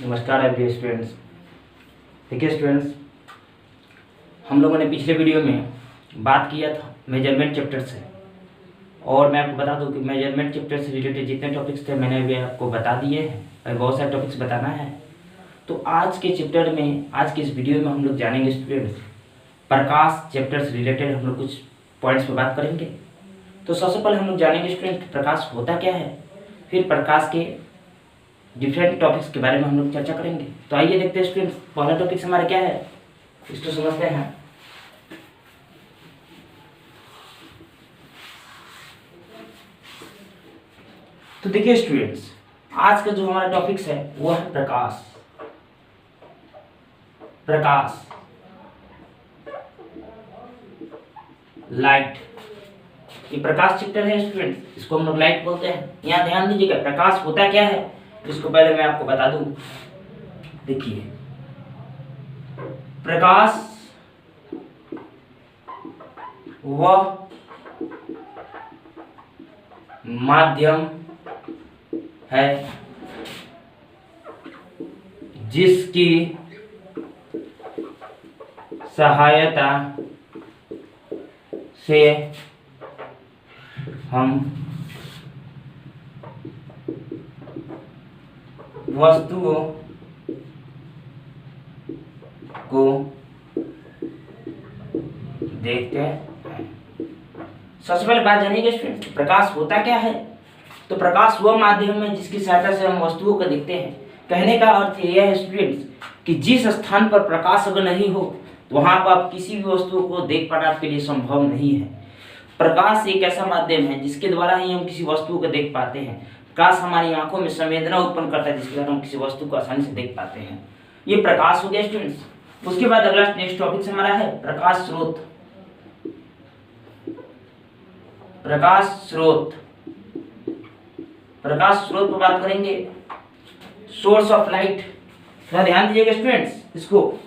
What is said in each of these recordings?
नमस्कार every students. देखिए students, हम लोगों ने पिछले वीडियो में बात किया था मेजरमेंट चैप्टर से, और मैं आपको बता दूं कि मेजरमेंट चैप्टर से रिलेटेड जितने टॉपिक्स थे मैंने अभी आपको बता दिए हैं और बहुत सारे टॉपिक्स बताना है। तो आज के चैप्टर में, आज के इस वीडियो में हम लोग जानेंगे स्टूडेंट्स, प्रकाश चैप्टर से रिलेटेड हम लोग कुछ पॉइंट्स पर बात करेंगे। तो सबसे पहले हम लोग जानेंगे स्टूडेंट प्रकाश होता क्या है, फिर प्रकाश के डिफरेंट टॉपिक्स के बारे में हम लोग चर्चा करेंगे। तो आइए देखते हैं स्टूडेंट्स, पहला टॉपिक हमारा क्या है इसको समझते हैं। तो देखिए स्टूडेंट्स, आज का जो हमारा टॉपिक्स है वो है प्रकाश। प्रकाश, लाइट, ये प्रकाश चैप्टर है स्टूडेंट्स, इसको हम लोग लाइट बोलते हैं। यहाँ ध्यान दीजिएगा, प्रकाश होता क्या है इसको पहले मैं आपको बता दूं। देखिए, प्रकाश वह माध्यम है जिसकी सहायता से हम वस्तुओं को देखते हैं। सबसे पहले बात जानिए स्टूडेंट, प्रकाश होता क्या है। तो प्रकाश वह माध्यम है जिसकी सहायता से हम वस्तुओं को देखते हैं। कहने का अर्थ यह है स्टूडेंट्स कि जिस स्थान पर प्रकाश अगर नहीं हो तो वहां पर आप किसी भी वस्तु को देख पाना आपके लिए संभव नहीं है। प्रकाश एक ऐसा माध्यम है जिसके द्वारा ही हम किसी वस्तु को देख पाते हैं। प्रकाश हमारी आंखों में संवेदना उत्पन्न करता है जिसके द्वारा हम किसी वस्तु को आसानी से देख पाते हैं। ये प्रकाश हो गया स्टूडेंट्स। उसके बाद अगला नेक्स्ट टॉपिक हमारा है प्रकाश स्रोत। प्रकाश स्रोत, प्रकाश स्रोत पर बात करेंगे। सोर्स ऑफ लाइट, थोड़ा ध्यान दीजिएगा स्टूडेंट्स इसको।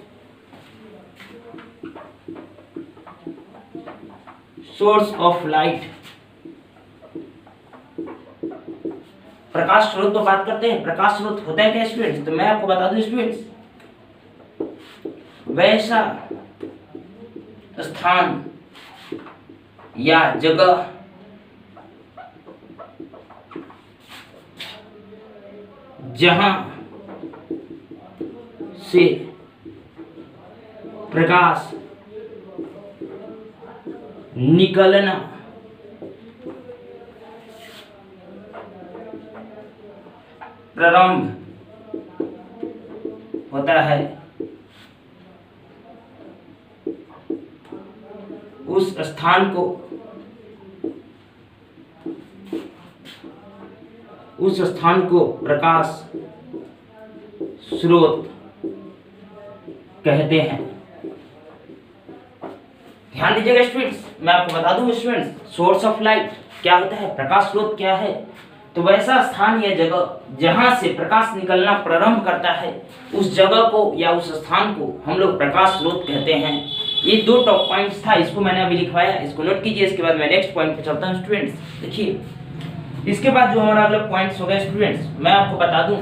सोर्स ऑफ लाइट, प्रकाश स्रोत पर बात करते हैं। प्रकाश स्रोत होता है क्या स्टूडेंट्स, तो मैं आपको बता दूं स्टूडेंट्स, वैसा स्थान या जगह जहां से प्रकाश निकलना प्रारंभ होता है, उस स्थान को प्रकाश स्रोत कहते हैं। ध्यान दीजिएगा स्टूडेंट्स, मैं आपको बता दूं स्टूडेंट्स, सोर्स ऑफ लाइट क्या होता है, प्रकाश स्रोत क्या है। तो वैसा स्थान या जगह जहां से प्रकाश निकलना प्रारंभ करता है, उस जगह को या उस स्थान को हम लोग प्रकाश स्रोत कहते हैं। ये दो टॉप पॉइंट्स था, इसको मैंने अभी लिखवाया, इसको नोट कीजिए। इसके बाद मैं नेक्स्ट पॉइंट पे चलता हूं स्टूडेंट्स। देखिए, इसके बाद जो हमारा अगला पॉइंट्स हो गए स्टूडेंट्स, मैं आपको बता दूं,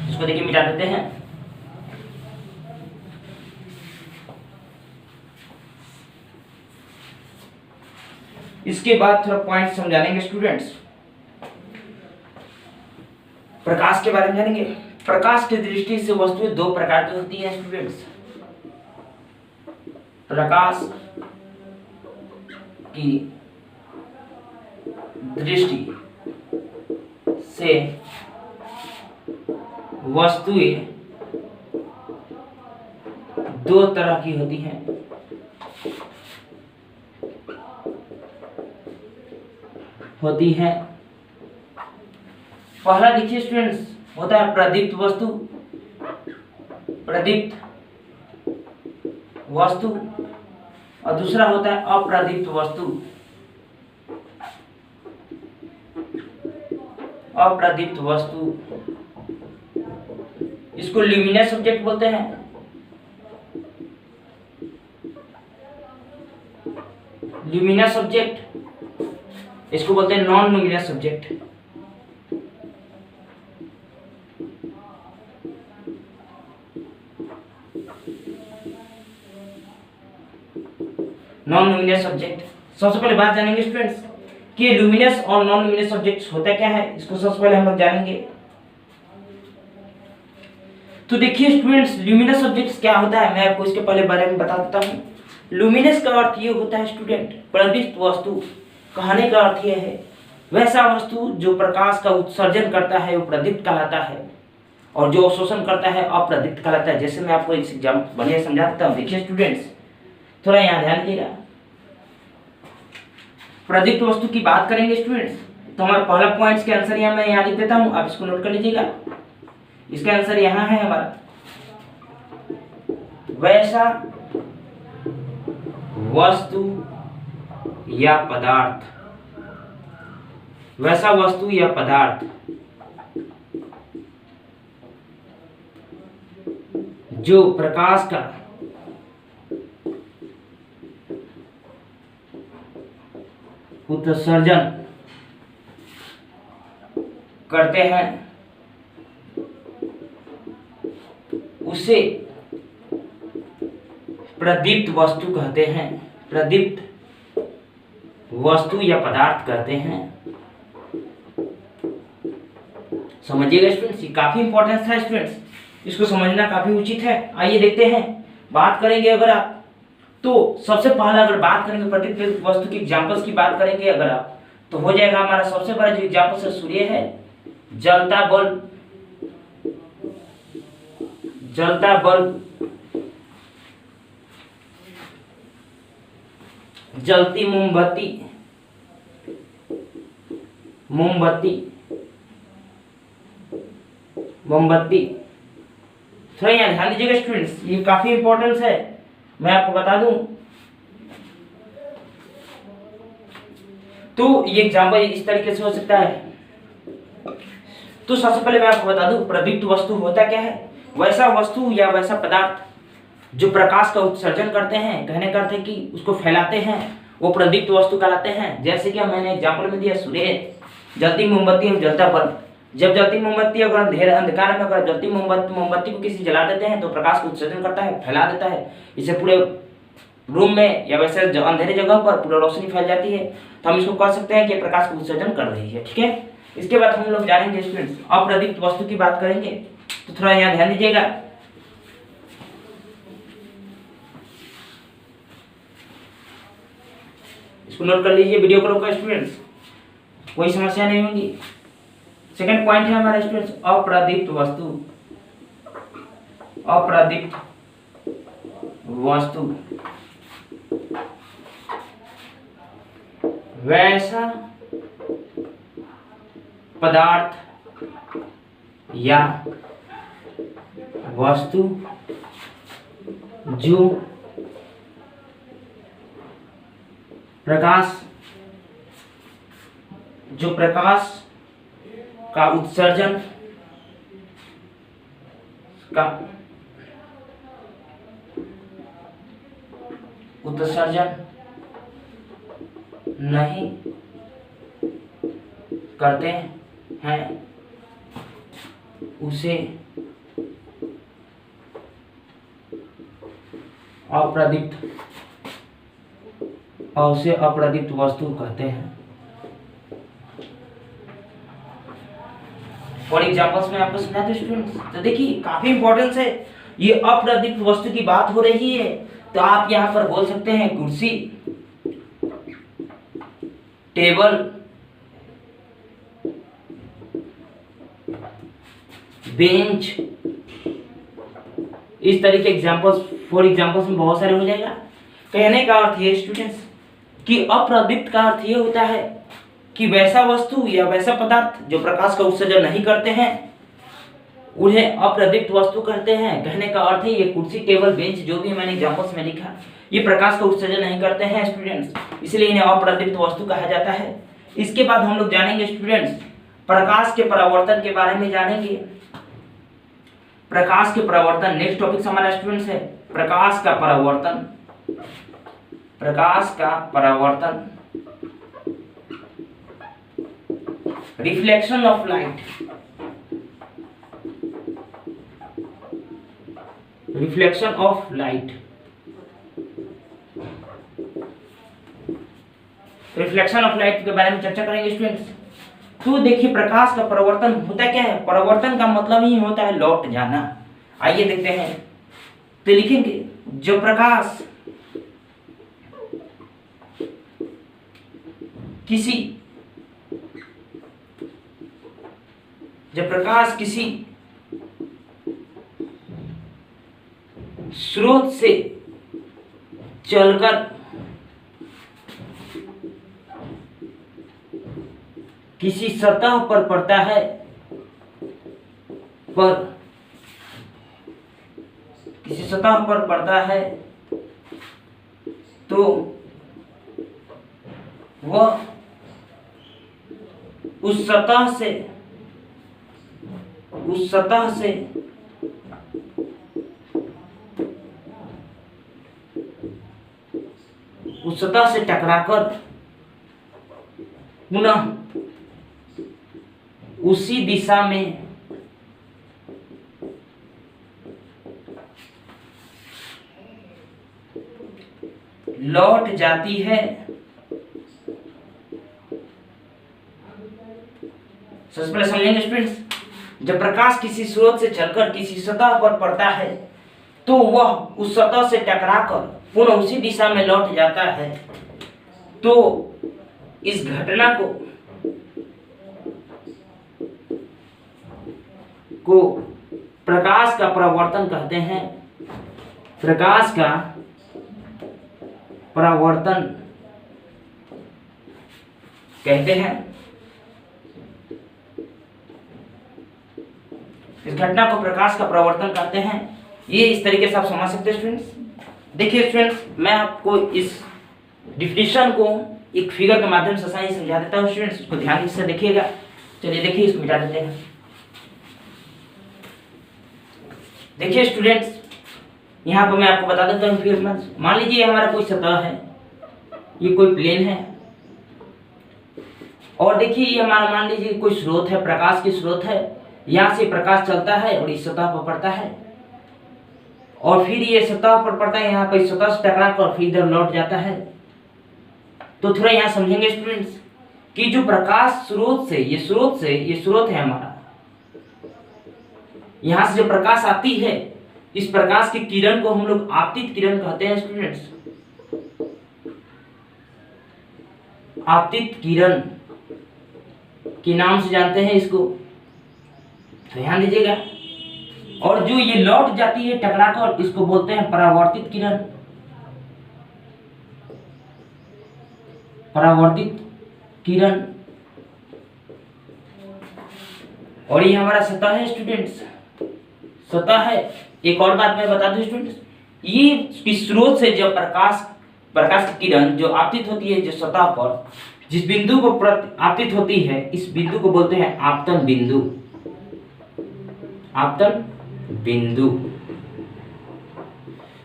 इसको देखिए मिटा देते हैं। इसके बाद थोड़ा पॉइंट समझाएंगे स्टूडेंट्स, प्रकाश के बारे में जानेंगे। प्रकाश की दृष्टि से वस्तुएं दो प्रकार की होती है स्टूडेंट्स। प्रकाश की दृष्टि से वस्तुएं दो तरह की होती हैं। पहला देखिए स्टूडेंट्स, होता है प्रदीप्त वस्तु। प्रदीप्त वस्तु, और दूसरा होता है अप्रदीप्त वस्तु। अप्रदीप्त वस्तु, इसको ल्यूमिनस ऑब्जेक्ट बोलते हैं। ल्यूमिनस ऑब्जेक्ट इसको बोलते हैं non luminous subject. Non luminous subject. सबसे पहले बात जानेंगे स्टूडेंट्स कि लुमिनस और नॉन लुमिनस सब्जेक्ट्स होता क्या है, इसको सबसे पहले हम लोग जानेंगे। तो देखिए स्टूडेंट्स, लुमिनस सब्जेक्ट्स क्या होता है, मैं आपको इसके पहले बारे में बता देता हूँ। लुमिनस का अर्थ ये होता है स्टूडेंट, प्रदीप्त वस्तु। कहने का अर्थ ये है वैसा वस्तु जो प्रकाश का उत्सर्जन करता है वो प्रदीप्त कहलाता है, और जो अवशोषण करता है अप्रदीप्त कहलाता है। जैसे मैं आपको एक एग्जाम्पल बढ़िया समझा देता हूँ। देखिए स्टूडेंट्स, थोड़ा यहाँ ध्यान दीजिएगा। प्रदीप्त वस्तु की बात करेंगे स्टूडेंट्स, तो हमारा पहला पॉइंट्स के आंसर यहाँ मैं यहाँ लिख देता हूँ, आप इसको नोट कर लीजिएगा। इसका आंसर यहाँ है हमारा, वैसा वस्तु या पदार्थ। वैसा वस्तु या पदार्थ जो प्रकाश का उत्सर्जन करते हैं उसे प्रदीप्त वस्तु कहते हैं। प्रदीप्त वस्तु या पदार्थ कहते हैं। समझिएगा स्टूडेंट्स, ये काफी इंपॉर्टेंस है स्टूडेंट्स, इसको समझना काफी उचित है। आइए देखते हैं, बात करेंगे अगर आप, तो सबसे पहले अगर बात करेंगे प्रदीप्त वस्तु की एग्जांपल्स की बात करेंगे अगर आप, तो हो जाएगा हमारा सबसे बड़ा जो एग्जांपल है सूर्य है, जलता बल्ब, जलता बल्ब, जलती मोमबत्ती, मोमबत्ती, मोमबत्ती। थोड़ा यहाँ ध्यान दीजिएगा स्टूडेंट्स, ये काफी इंपॉर्टेंस है, मैं आपको बता दूं। तो ये एग्जाम्पल इस तरीके से हो सकता है। तो सबसे पहले मैं आपको बता दूं प्रदीप्त वस्तु होता क्या है, वैसा वस्तु या वैसा पदार्थ जो प्रकाश का उत्सर्जन करते हैं, कहने का अर्थ है कि उसको फैलाते हैं, वो प्रदीप्त वस्तु कहलाते हैं। जैसे कि मैंने एग्जाम्पल में दिया सूर्य, जलती मोमबत्ती और जलता बल्ब। जब जलती मोमबत्ती अगर अंधकार में अगर जलती मोमबत्ती को किसी जला देते हैं तो प्रकाश को उत्सर्जन करता है, फैला देता है, इससे पूरे रूम में या वैसे अंधेरे जगह पर पूरा रोशनी फैल जाती है, तो हम इसको कह सकते हैं कि प्रकाश को उत्सर्जन कर रही है। ठीक है, इसके बाद हम लोग जानेंगे स्टूडेंट्स अप्रदीप्त वस्तु की बात करेंगे। तो थोड़ा यहाँ ध्यान दीजिएगा, इसको नोट कर लीजिए, वीडियो को रोको स्टूडेंट्स, कोई समस्या नहीं होगी। सेकंड पॉइंट है हमारा स्टूडेंट्स अप्रदीप्त वस्तु। अप्रदीप्त वस्तु वैसा पदार्थ या वस्तु जो प्रकाश का उत्सर्जन नहीं करते हैं उसे अप्रदीप्त वस्तु कहते हैं। फॉर एग्जाम्पल्स में आपको समझाते स्टूडेंट्स, तो देखिए काफी इंपॉर्टेंस है, ये अप्रदीप्त वस्तु की बात हो रही है, तो आप यहाँ पर बोल सकते हैं कुर्सी, टेबल, बेंच, इस तरह के एग्जाम्पल्स फॉर एग्जाम्पल्स में बहुत सारे हो जाएगा। कहने का अर्थ ये स्टूडेंट्स कि अप्रदीप्त का अर्थ ये होता है कि वैसा वस्तु या वैसा पदार्थ जो प्रकाश का उत्सर्जन नहीं करते हैं उन्हें अप्रदीप्त वस्तु कहते हैं। कहने का अर्थ है ये कुर्सी, टेबल, बेंच जो भी मैंने एग्जाम्पल्स में लिखा, ये प्रकाश का उत्सर्जन नहीं करते हैं स्टूडेंट्स, इसलिए इन्हें अप्रदीप्त वस्तु कहा जाता है। इसके बाद हम लोग जानेंगे स्टूडेंट्स प्रकाश के परावर्तन के बारे में जानेंगे। प्रकाश के परावर्तन नेक्स्ट टॉपिक हमारा स्टूडेंट्स है प्रकाश का परावर्तन। प्रकाश का परावर्तन reflection of light, reflection of light, reflection of light के बारे में चर्चा करेंगे स्टूडेंट्स। तो देखिए प्रकाश का परावर्तन होता क्या है, परावर्तन का मतलब ही होता है लौट जाना। आइए देखते हैं, तो लिखेंगे जो प्रकाश किसी स्रोत से चलकर किसी सतह पर पड़ता है, तो वह उस सतह से टकराकर पुनः उसी दिशा में लौट जाती है। सबसे पहले समझेंगे स्टूडेंट्स, जब प्रकाश किसी स्रोत से चलकर किसी सतह पर पड़ता है तो वह उस सतह से टकराकर पुनः उसी दिशा में लौट जाता है, तो इस घटना को प्रकाश का परावर्तन कहते हैं। प्रकाश का परावर्तन कहते हैं। इस घटना को प्रकाश का परावर्तन कहते हैं। ये इस तरीके से आप समझ सकते हैं स्टूडेंट्स। देखिए स्टूडेंट्स, मैं आपको इस डिफिनेशन को एक फिगर के माध्यम से आसानी समझा देता हूँ स्टूडेंट्स, उसको ध्यान से देखिएगा। चलिए देखिए, इसको मिटा देते हैं। देखिए स्टूडेंट्स, यहाँ पर मैं आपको बता देता हूँ फिर मान लीजिए हमारा कोई सतह है, ये कोई प्लेन है, और देखिए ये हमारा मान लीजिए कोई स्रोत है, प्रकाश की स्रोत है। यहाँ से प्रकाश चलता है और इस सतह पर पड़ता है, और फिर ये सतह पर पड़ता है, यहाँ पर इस सतह से टकरा कर फिर इधर लौट जाता है। तो थोड़ा यहाँ समझेंगे स्टूडेंट्स कि जो प्रकाश ये स्रोत है हमारा, यहाँ से जो प्रकाश आती है, इस प्रकाश की किरण को हम लोग आपतित किरण कहते हैं स्टूडेंट्स। आपतित किरण के नाम से जानते हैं इसको, तो ध्यान दीजिएगा। और जो ये लौट जाती है टकराकर, इसको बोलते हैं परावर्तित किरण। परावर्तित किरण। और ये हमारा सतह है स्टूडेंट्स, सतह है। एक और बात मैं बता दूं स्टूडेंट्स, ये इस स्रोत से जब प्रकाश की किरण जो आपतित होती है, जो सतह पर जिस बिंदु पर आपतित होती है, इस बिंदु को बोलते हैं आपतन बिंदु। आपतन बिंदु।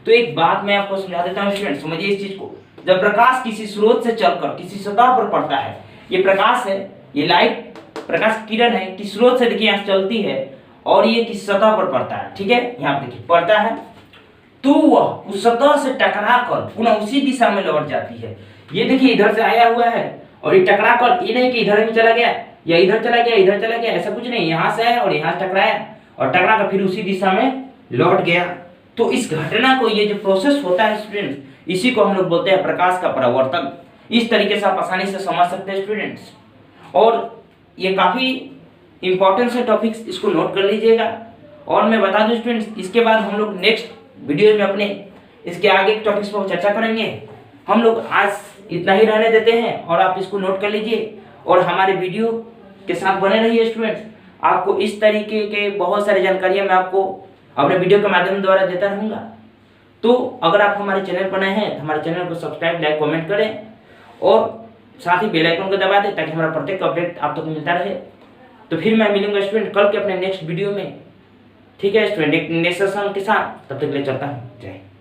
तो एक बात मैं आपको समझा देता हूं स्टूडेंट, समझिए इस चीज को। जब प्रकाश किसी स्रोत से चलकर किसी सतह पर पड़ता है, ये प्रकाश है, ये लाइट प्रकाश की किरण है, किस स्रोत से देखिए यहाँ चलती है और ये किस सतह पर पड़ता है, ठीक है, यहाँ पे देखिए पड़ता है, तो वह उस सतह से टकराकर पुनः उसी दिशा में लौट जाती है। ये देखिए इधर से आया हुआ है और ये टकराकर, ये नहीं कि इधर भी चला गया या इधर चला गया, इधर चला गया, ऐसा कुछ नहीं। यहाँ से आया और यहाँ टकराया और टकराकर फिर उसी दिशा में लौट गया। तो इस घटना को, ये जो प्रोसेस होता है स्टूडेंट्स, इसी को हम लोग बोलते हैं प्रकाश का परावर्तन। इस तरीके से आप आसानी से समझ सकते हैं स्टूडेंट्स। और ये काफी इंपॉर्टेंट है टॉपिक्स, इसको नोट कर लीजिएगा। और मैं बता दूं स्टूडेंट्स, इसके बाद हम लोग नेक्स्ट वीडियो में अपने इसके आगे के टॉपिक्स पर चर्चा करेंगे। हम लोग आज इतना ही रहने देते हैं और आप इसको नोट कर लीजिए और हमारे वीडियो के साथ बने रहिए स्टूडेंट्स। आपको इस तरीके के बहुत सारी जानकारियां मैं आपको अपने वीडियो के माध्यम द्वारा देता रहूँगा। तो अगर आप हमारे चैनल पर नए हैं तो हमारे चैनल को सब्सक्राइब, लाइक, कमेंट करें और साथ ही बेल आइकन को दबा दें ताकि हमारा प्रत्येक अपडेट आप तक मिलता रहे। तो फिर मैं मिलूंगा स्टूडेंट कल के अपने नेक्स्ट वीडियो में, ठीक है स्टूडेंट, एक नेक्स्ट सेशन के साथ। तब तक के लिए चलता हूँ। जय हिंद।